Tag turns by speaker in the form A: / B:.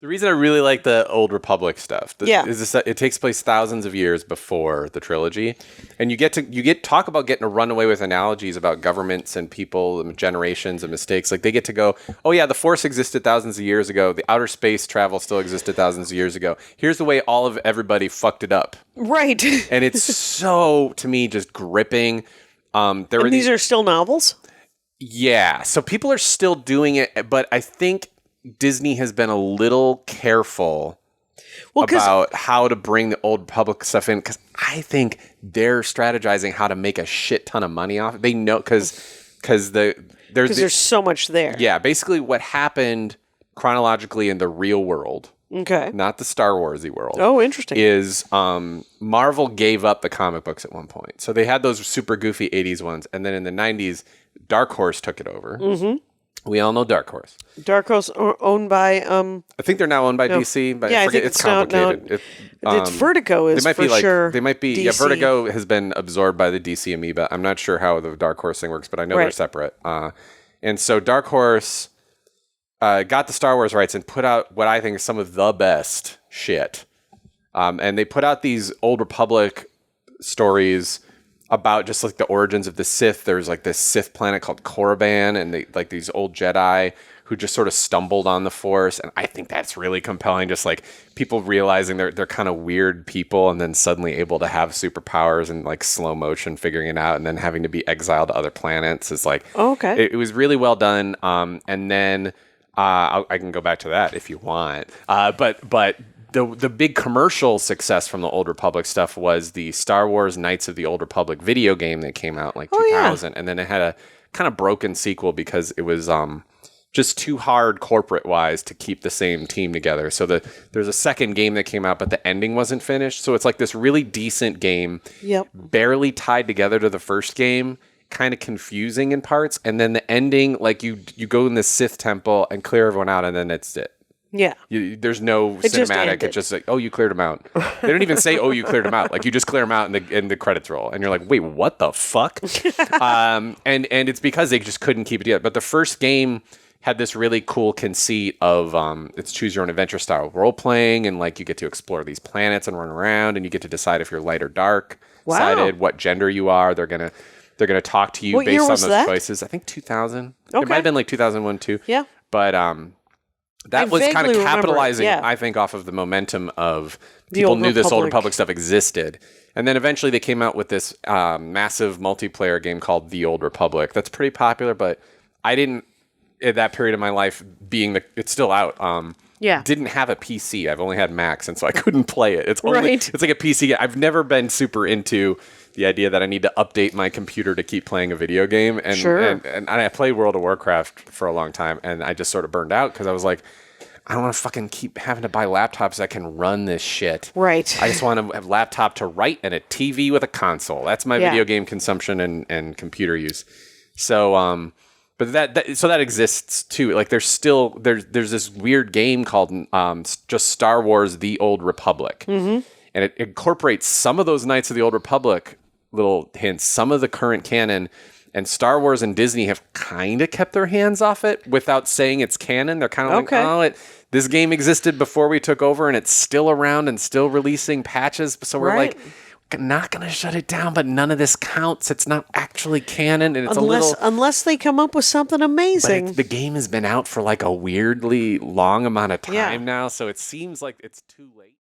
A: The reason I really like the Old Republic stuff
B: Yeah.
A: is this, that it takes place thousands of years before the trilogy, and you get talk about getting to run away with analogies about governments and people and generations and mistakes. Like they get to go, oh yeah, the Force existed thousands of years ago. The outer space travel still existed thousands of years ago. Here's the way all of everybody fucked it up,
B: Right.
A: and it's so to me just gripping.
B: And these are still novels?
A: Yeah, so people are still doing it, but I think Disney has been a little careful about how to bring the Old Republic stuff in, because I think they're strategizing how to make a shit ton of money off it. They know because there's
B: so much there.
A: Yeah, basically what happened chronologically in the real world,
B: Okay.
A: not the Star Warsy world.
B: Oh, interesting.
A: Is Marvel gave up the comic books at one point. So they had those super goofy 80s ones, and then in the 90s, Dark Horse took it over. Mm-hmm. We all know Dark Horse.
B: Dark Horse owned by...
A: I think they're now owned by DC, but
B: yeah,
A: I forget, it's complicated.
B: It's Vertigo is sure
A: They might be...
B: DC.
A: Yeah, Vertigo has been absorbed by the DC amoeba. I'm not sure how the Dark Horse thing works, but I know they're separate. And so Dark Horse got the Star Wars rights and put out what I think is some of the best shit. And they put out these Old Republic stories about just like the origins of the Sith. There's like this Sith planet called Korriban, and they like these old Jedi who just sort of stumbled on the Force. And I think that's really compelling. Just like people realizing they're kind of weird people and then suddenly able to have superpowers and like slow motion figuring it out, and then having to be exiled to other planets is like, it was really well done. And then I can go back to that if you want. But the big commercial success from the Old Republic stuff was the Star Wars Knights of the Old Republic video game that came out in like 2000. And then it had a kind of broken sequel because it was just too hard corporate-wise to keep the same team together. So there's a second game that came out, but the ending wasn't finished. So it's like this really decent game, barely tied together to the first game, kind of confusing in parts. And then the ending, like you go in the Sith temple and clear everyone out, and then it's it.
B: Yeah.
A: There's no cinematic. It's just like, oh, you cleared them out. They don't even say, oh, you cleared them out. Like, you just clear them out and the credits roll. And you're like, wait, what the fuck? And it's because they just couldn't keep it together. But the first game had this really cool conceit of it's choose your own adventure style role playing. And like, you get to explore these planets and run around, and you get to decide if you're light or dark sided, what gender you are. They're going to talk to you based on those choices. I think 2000. Okay. It might have been like 2001 too.
B: Yeah.
A: But that was kind of capitalizing, I think, off of the momentum of people knew this Old Republic stuff existed. And then eventually they came out with this massive multiplayer game called The Old Republic. That's pretty popular, but I didn't, at that period of my life, it's still out. Didn't have a PC. I've only had Macs, and so I couldn't play it. It's only, it's like a PC. I've never been super into the idea that I need to update my computer to keep playing a video game. And, and I played World of Warcraft for a long time, and I just sort of burned out because I was like, I don't want to fucking keep having to buy laptops that can run this shit.
B: Right.
A: I just want to have a laptop to write and a TV with a console. That's my video game consumption and computer use. So, but that exists too. Like there's this weird game called just Star Wars: The Old Republic, and it incorporates some of those Knights of the Old Republic little hints, some of the current canon, and Star Wars and Disney have kind of kept their hands off it without saying it's canon. They're kind of like, oh, this game existed before we took over, and it's still around and still releasing patches. So we're like, not going to shut it down, but none of this counts. It's not actually canon, and it's
B: unless they come up with something amazing.
A: But the game has been out for like a weirdly long amount of time now, so it seems like it's too late.